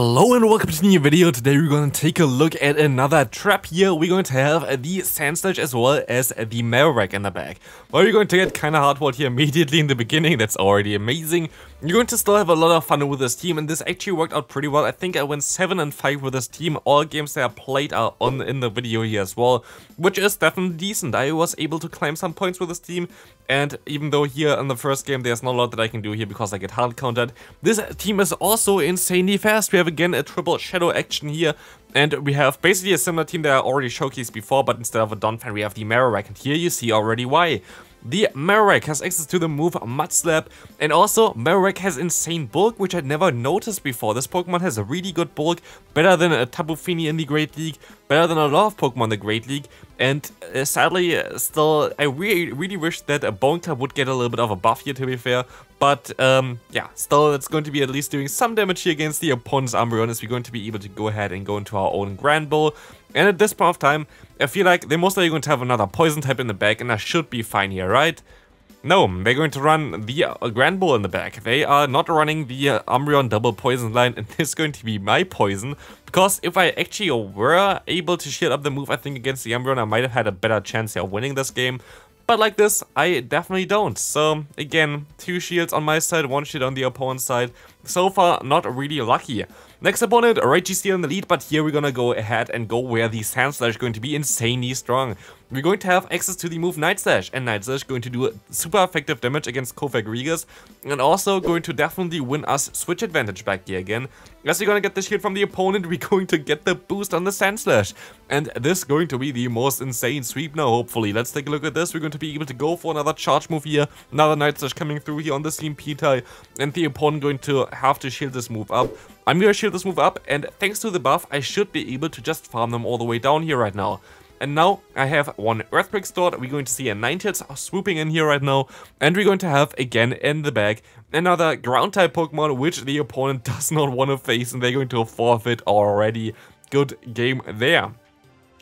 Hello and welcome to the new video. Today we're going to take a look at another trap here. We're going to have the Sandslash as well as the Marowak in the back. Well, you're going to get kind of hardboiled here immediately in the beginning. That's already amazing. You're going to still have a lot of fun with this team, and this actually worked out pretty well. I think I went 7 and 5 with this team. All games that I played are on in the video here as well, which is definitely decent. I was able to climb some points with this team, and even though here in the first game there's not a lot that I can do here because I get hard countered, this team is also insanely fast. We have again a triple shadow action here, and we have basically a similar team that I already showcased before, but instead of a Donphan we have the Marowak, and here you see already why. The Marowak has access to the move Mud Slap, and also Marowak has insane bulk, which I'd never noticed before. This Pokemon has a really good bulk, better than a Tapu Fini in the Great League, better than a lot of Pokemon in the Great League, and sadly, still, I really wish that a Bone Club would get a little bit of a buff here, to be fair. But yeah, still, it's going to be at least doing some damage here against the opponent's Umbreon, as we're going to be able to go ahead and go into our own Grand Bowl. And at this point of time, I feel like they're most likely going to have another Poison type in the back, and I should be fine here, right? No, they're going to run the Grand Bull in the back. They are not running the Umbreon double poison line, and this is going to be my poison. Because if I actually were able to shield up the move, I think against the Umbreon, I might have had a better chance here of winning this game. But like this, I definitely don't. So again, 2 shields on my side, 1 shield on the opponent's side. So far, not really lucky. Next opponent, Reggie still in the lead, but here we're gonna go ahead and go where the Sandslash is going to be insanely strong. We're going to have access to the move Night Slash, and Night Slash is going to do super effective damage against Kofagrigas, and also going to definitely win us switch advantage back here again. As we're gonna get the shield from the opponent, we're going to get the boost on the Sandslash, and this is going to be the most insane sweep now, hopefully. Let's take a look at this. We're going to be able to go for another charge move here, another Night Slash coming through here on the Sleepy tie, and the opponent going to have to shield this move up. I'm gonna shield this move up, and thanks to the buff, I should be able to just farm them all the way down here right now. And now I have 1 Earthquake stored. We're going to see a Ninetales swooping in here right now, and we're going to have, again in the back, another Ground-type Pokemon, which the opponent does not want to face, and they're going to forfeit already. Good game there.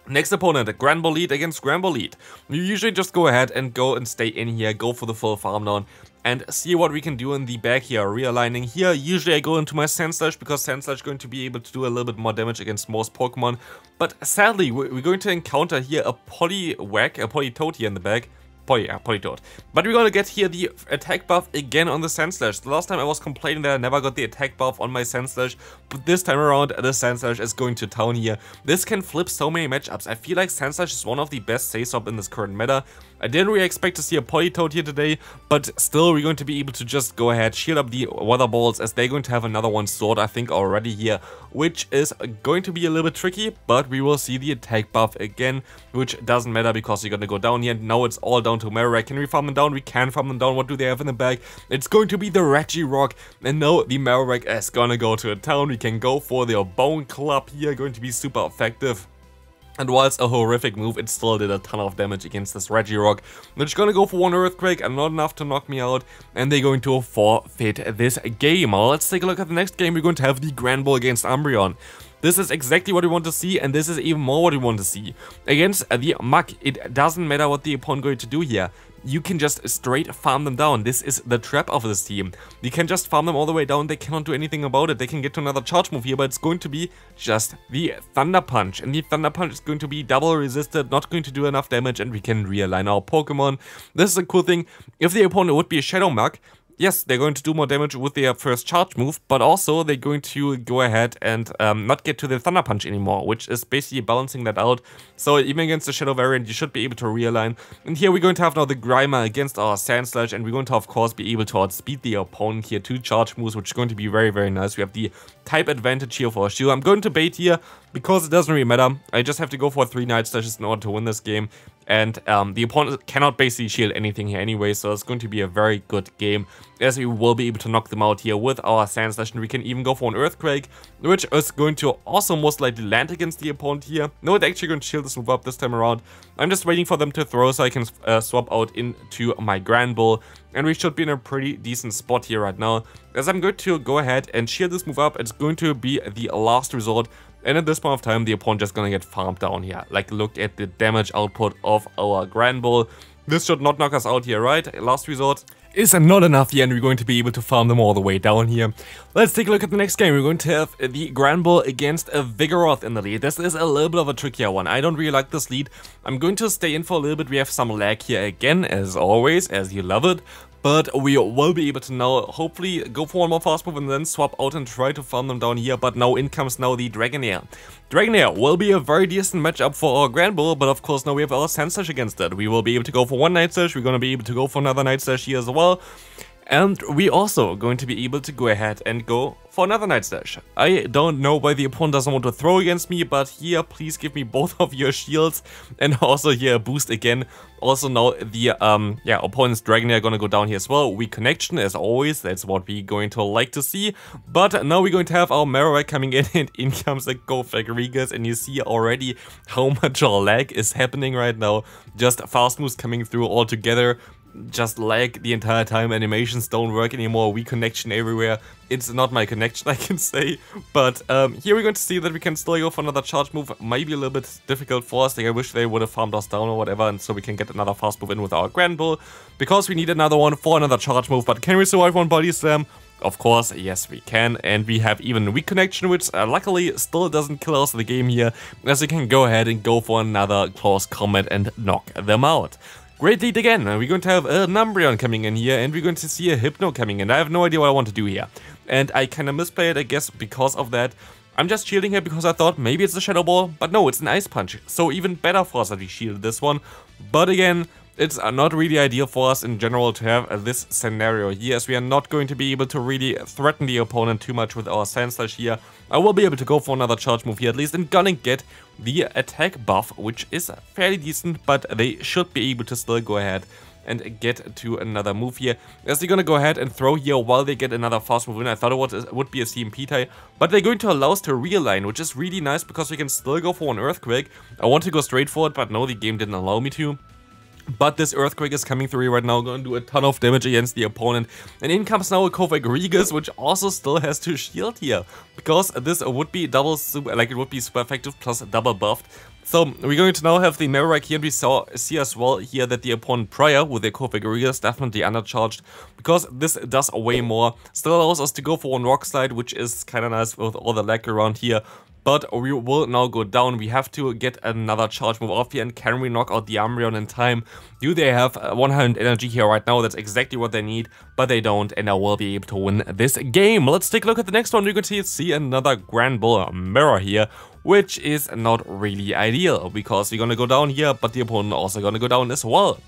Next opponent, Granbull lead against Granbull lead. You usually just go ahead and go and stay in here, go for the full farm down, and see what we can do in the back here. Realigning here, usually I go into my Sandslash because Sandslash is going to be able to do a little bit more damage against most Pokemon. But sadly, we're going to encounter here a Poliwag, a Politoad here in the back. Politoad. But we're gonna get here the attack buff again on the Sandslash. The last time I was complaining that I never got the attack buff on my Sandslash, but this time around the Sandslash is going to town here. This can flip so many matchups. I feel like Sandslash is one of the best Sasop in this current meta. I didn't really expect to see a Politoad here today, but still we're going to be able to just go ahead, shield up the Weather Balls, as they're going to have another one stored, I think, already here, which is going to be a little bit tricky, but we will see the attack buff again, which doesn't matter because you're going to go down here. Now it's all down to Marowak. Can we farm them down? We can farm them down. What do they have in the bag? It's going to be the Regirock, and now the Marowak is gonna go to a town. We can go for the Bone Club here, going to be super effective. And while it's a horrific move, it still did a ton of damage against this Regirock. They're just gonna go for 1 Earthquake and not enough to knock me out, and they're going to forfeit this game. Let's take a look at the next game. We're going to have the Grand Bull against Umbreon. This is exactly what we want to see, and this is even more what we want to see. Against the Muk, it doesn't matter what the opponent going to do here. You can just straight farm them down. This is the trap of this team. You can just farm them all the way down. They cannot do anything about it. They can get to another charge move here, but it's going to be just the Thunder Punch. And the Thunder Punch is going to be double resisted, not going to do enough damage, and we can realign our Pokemon. This is a cool thing. If the opponent would be a Shadow Muk, yes, they're going to do more damage with their first charge move, but also they're going to go ahead and not get to the Thunder Punch anymore, which is basically balancing that out. So even against the Shadow variant, you should be able to realign. And here we're going to have now the Grimer against our Sandslash, and we're going to, of course, be able to outspeed the opponent here. 2 charge moves, which is going to be very, very nice. We have the type advantage here for sure. I'm going to bait here because it doesn't really matter. I just have to go for 3 Night Slashes in order to win this game. And the opponent cannot basically shield anything here anyway, so it's going to be a very good game, as we will be able to knock them out here with our Sandslash, and we can even go for an Earthquake, which is going to also most likely land against the opponent here. No, it's actually going to shield this move up this time around. I'm just waiting for them to throw so I can swap out into my Grand Bull, and we should be in a pretty decent spot here right now. As I'm going to go ahead and shield this move up, it's going to be the last resort. And at this point of time, the opponent just gonna get farmed down here. Like, look at the damage output of our Grand Bull. This should not knock us out here, right? Last resort is not enough here, and we're going to be able to farm them all the way down here. Let's take a look at the next game. We're going to have the Granbull against a Vigoroth in the lead. This is a little bit of a trickier one. I don't really like this lead. I'm going to stay in for a little bit. We have some lag here again, as always, as you love it. But we will be able to now hopefully go for one more fast move and then swap out and try to farm them down here. But now in comes now the Broguiere. Broguiere will be a very decent matchup for our Granbull, but of course now we have our Sandslash against it. We will be able to go for one Night Slash, we're going to be able to go for another Night Slash here as well. And we also going to be able to go ahead and go for another Night Slash. I don't know why the opponent doesn't want to throw against me, but here please give me both of your shields and also here a boost again. Also now the opponent's Broguiere are gonna go down here as well. Weak connection as always, that's what we're going to like to see. But now we're going to have our Marowak coming in and in comes the Fabianarmani, and you see already how much lag is happening right now. Just fast moves coming through all together. Just lag the entire time, animations don't work anymore, weak connection everywhere. It's not my connection, I can say. But here we're going to see that we can still go for another charge move. Maybe a little bit difficult for us. Like, I wish they would have farmed us down or whatever, and so we can get another fast move in with our Granbull. Because we need another one for another charge move. But can we survive one body slam? Of course, yes we can, and we have even weak connection, which luckily still doesn't kill us in the game here, as we can go ahead and go for another close combat and knock them out. Great lead again, we're going to have a Umbreon coming in here, and we're going to see a Hypno coming in. I have no idea what I want to do here, and I kind of misplayed it, I guess, because of that. I'm just shielding here because I thought maybe it's a Shadow Ball, but no, it's an Ice Punch, so even better for us that we shielded this one. But again, it's not really ideal for us in general to have this scenario here, as we are not going to be able to really threaten the opponent too much with our Sandslash here. I will be able to go for another charge move here at least, and gonna get the attack buff, which is fairly decent, but they should be able to still go ahead and get to another move here, as they're gonna go ahead and throw here while they get another fast move in. I thought it would be a CMP tie, but they're going to allow us to realign, which is really nice because we can still go for an Earthquake. I want to go straight for it, but no, the game didn't allow me to. But this Earthquake is coming through right now, going to do a ton of damage against the opponent. And in comes now a Fabianarmani, which also still has to shield here, because this would be double super, like it would be super effective plus double buffed. So we're going to now have the Marowak here, and we see as well here that the opponent prior with their Fabianarmani is definitely undercharged, because this does way more. Still allows us to go for one Rock Slide, which is kind of nice with all the lag around here. But we will now go down. We have to get another charge move off here, and can we knock out the Umbreon in time? Do they have 100 energy here right now? That's exactly what they need, but they don't, and I will be able to win this game. Let's take a look at the next one. We're going to see another Granbull mirror here, which is not really ideal, because we're going to go down here, but the opponent also going to go down as well,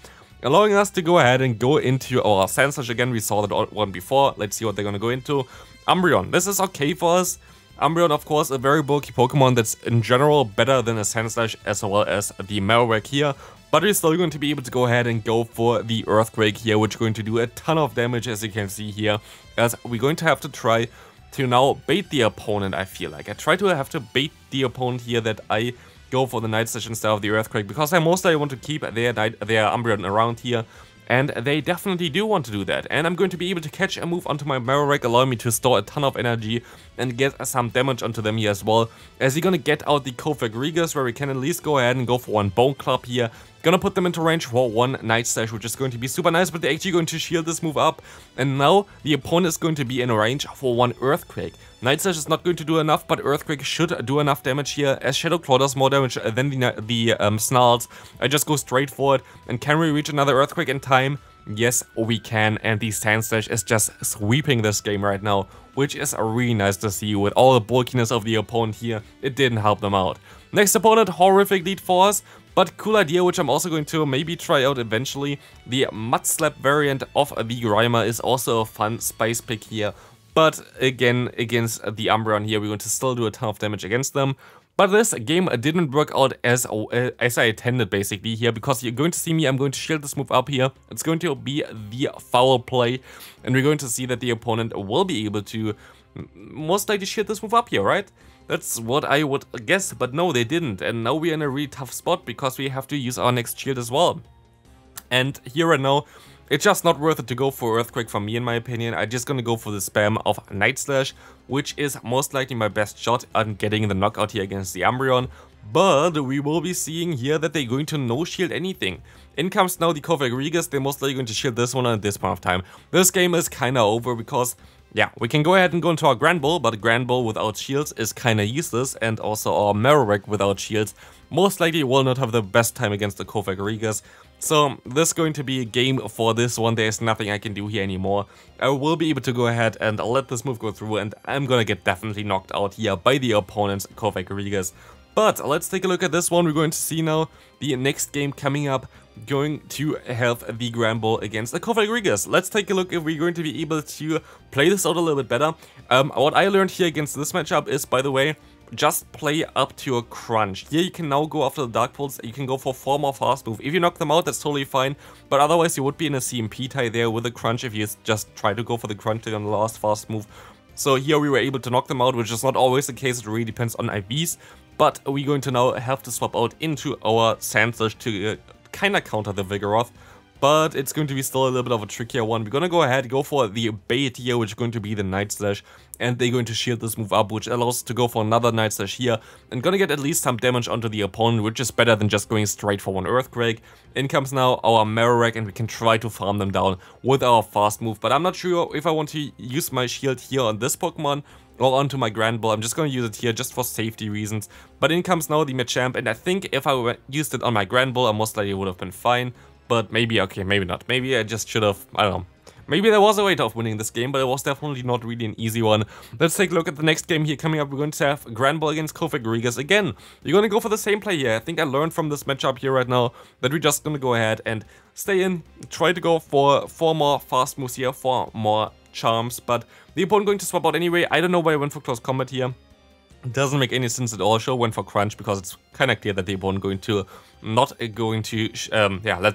allowing us to go ahead and go into our Sandslash again. We saw that one before. Let's see what they're going to go into. Umbreon. This is okay for us. Umbreon, of course, a very bulky Pokemon that's in general better than a Sandslash as well as the Marowak here. But we're still going to be able to go ahead and go for the Earthquake here, which is going to do a ton of damage, as you can see here. As we're going to have to try to now bait the opponent, I feel like. I try to have to bait the opponent here that I go for the Night Slash instead of the Earthquake, because I mostly want to keep their Umbreon around here. And they definitely do want to do that. And I'm going to be able to catch a move onto my Marowak, allowing me to store a ton of energy and get some damage onto them here as well. As you're gonna get out the Fabianarmani, where we can at least go ahead and go for one Bone Club here. Gonna put them into range for one Night Slash, which is going to be super nice, but they're actually going to shield this move up. And now the opponent is going to be in range for one Earthquake. Night Slash is not going to do enough, but Earthquake should do enough damage here, as Shadow Claw does more damage than the Snarls. I just go straight for it, and can we reach another Earthquake in time? Yes, we can, and the Sandslash is just sweeping this game right now, which is really nice to see. With all the bulkiness of the opponent here, it didn't help them out. Next opponent, horrific lead for us, but cool idea, which I'm also going to maybe try out eventually. The Mud Slap variant of the Grimer is also a fun spice pick here. But again, against the Umbreon here, we're going to still do a ton of damage against them. But this game didn't work out as I intended, basically, here, because you're going to see me, I'm going to shield this move up here. It's going to be the foul play, and we're going to see that the opponent will be able to most likely shield this move up here, right? That's what I would guess, but no, they didn't. And now we're in a really tough spot, because we have to use our next shield as well. And here right now, it's just not worth it to go for Earthquake for me in my opinion. I'm just gonna go for the spam of Night Slash, which is most likely my best shot on getting the knockout here against the Umbreon. But we will be seeing here that they're going to no-shield anything. In comes now the Kaiwei. They're most likely going to shield this one at this point of time. This game is kinda over because, yeah, we can go ahead and go into our Grand Ball, but a Grand Ball without shields is kinda useless, and also our Marowak without shields most likely will not have the best time against the Kaiwei. So this is going to be a game for this one. There's nothing I can do here anymore. I will be able to go ahead and let this move go through, and I'm gonna get definitely knocked out here by the opponent's Kaiwei. But let's take a look at this one. We're going to see now the next game coming up, going to have the Grand Ball against the Kaiwei. Let's take a look if we're going to be able to play this out a little bit better. What I learned here against this matchup is, by the way, just play up to a crunch. Here you can now go after the Dark Pulse, you can go for 4 more fast move. If you knock them out, that's totally fine, but otherwise you would be in a CMP tie there with a crunch if you just try to go for the crunch on the last fast move. So here we were able to knock them out, which is not always the case, it really depends on IVs. But we're going to now have to swap out into our Sand Slash to kinda counter the Vigoroth. But it's going to be still a little bit of a trickier one. We're gonna go ahead, go for the bait here, which is going to be the Night Slash. And they're going to shield this move up, which allows us to go for another Night Slash here. And gonna get at least some damage onto the opponent, which is better than just going straight for one Earthquake. In comes now our Marowak, and we can try to farm them down with our fast move. But I'm not sure if I want to use my shield here on this Pokemon or onto my Grand Ball. I'm just going to use it here just for safety reasons. But in comes now the Machamp, and I think if I used it on my Grand Ball, I most likely would have been fine. But maybe, okay, maybe not. Maybe I just should have, I don't know. Maybe there was a way of winning this game, but it was definitely not really an easy one. Let's take a look at the next game here coming up. We're going to have Grand Ball against Kaiwei. Again, you're going to go for the same play here. I think I learned from this matchup here right now that we're just going to go ahead and stay in, try to go for 4 more fast moves here, 4 more charms, but the opponent going to swap out anyway. I don't know why I went for close combat here. It doesn't make any sense at all. Sure, went for crunch because it's kind of clear that the opponent going to let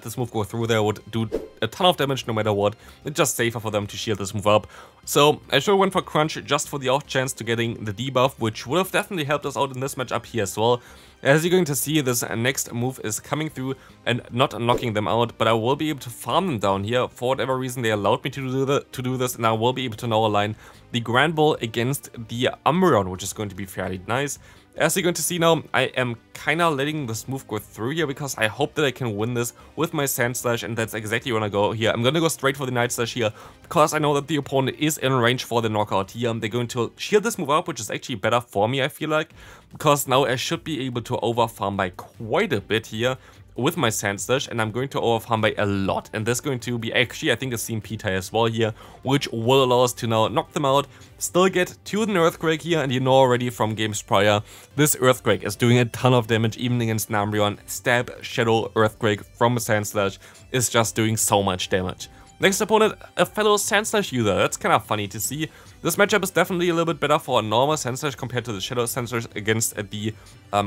this move go through there, would do a ton of damage no matter what. It's just safer for them to shield this move up. So I sure went for crunch just for the off chance to getting the debuff, which would have definitely helped us out in this matchup here as well. As you're going to see, this next move is coming through and not knocking them out, but I will be able to farm them down here. For whatever reason, they allowed me to do this, and I will be able to now align the Grand Ball against the Umbreon, which is going to be fairly nice. As you're going to see now, I am kind of letting this move go through here because I hope that I can win this with my Sand Slash, and that's exactly when I go here. I'm going to go straight for the Night Slash here because I know that the opponent is in range for the knockout here. They're going to shield this move up, which is actually better for me, I feel like, because now I should be able to overfarm by quite a bit here with my Sand Slash, and I'm going to overfarm by a lot, and this is going to be actually, I think, a CMP tie as well here, which will allow us to now knock them out, still get to an Earthquake here, and you know already from games prior, this Earthquake is doing a ton of damage even against Umbreon. Stab, Shadow, Earthquake from a Sand Slash is just doing so much damage. Next opponent, a fellow Sand Slash user. That's kind of funny to see. This matchup is definitely a little bit better for a normal Sand Slash compared to the Shadow Sand Slash against the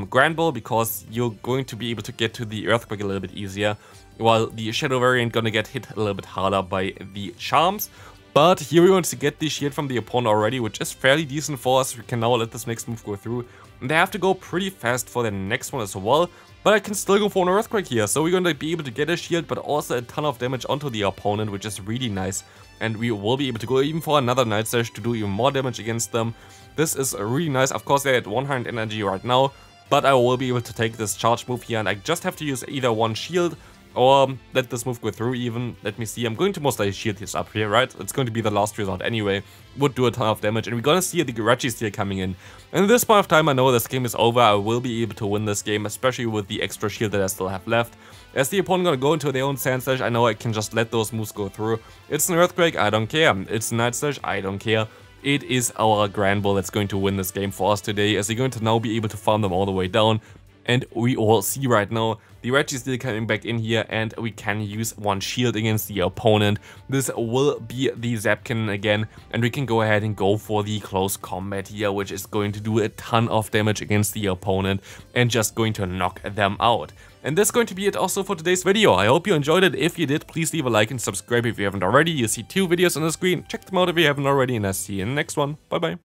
Grand Ball, because you're going to be able to get to the Earthquake a little bit easier, while the Shadow variant gonna get hit a little bit harder by the charms. But here we want to get the shield from the opponent already, which is fairly decent for us. We can now let this next move go through. And they have to go pretty fast for the next one as well. But I can still go for an Earthquake here. So we're going to be able to get a shield, but also a ton of damage onto the opponent, which is really nice. And we will be able to go even for another Night Slash to do even more damage against them. This is really nice. Of course, they're at 100 energy right now, but I will be able to take this charge move here. And I just have to use either one shield or let this move go through even. Let me see, I'm going to most likely shield this up here, right? It's going to be the last resort anyway. Would do a ton of damage, and we're gonna see the Registeel coming in. And at this point of time, I know this game is over. I will be able to win this game, especially with the extra shield that I still have left. As the opponent gonna go into their own Sand Slash, I know I can just let those moves go through. It's an Earthquake, I don't care. It's a Night Slash, I don't care. It is our Grand Ball that's going to win this game for us today, as we're going to now be able to farm them all the way down. And we all see right now the Registeel coming back in here, and we can use one shield against the opponent. This will be the Zapkin again, and we can go ahead and go for the close combat here, which is going to do a ton of damage against the opponent and just going to knock them out. And that's going to be it also for today's video. I hope you enjoyed it. If you did, please leave a like and subscribe if you haven't already. You see 2 videos on the screen. Check them out if you haven't already, and I'll see you in the next one. Bye bye.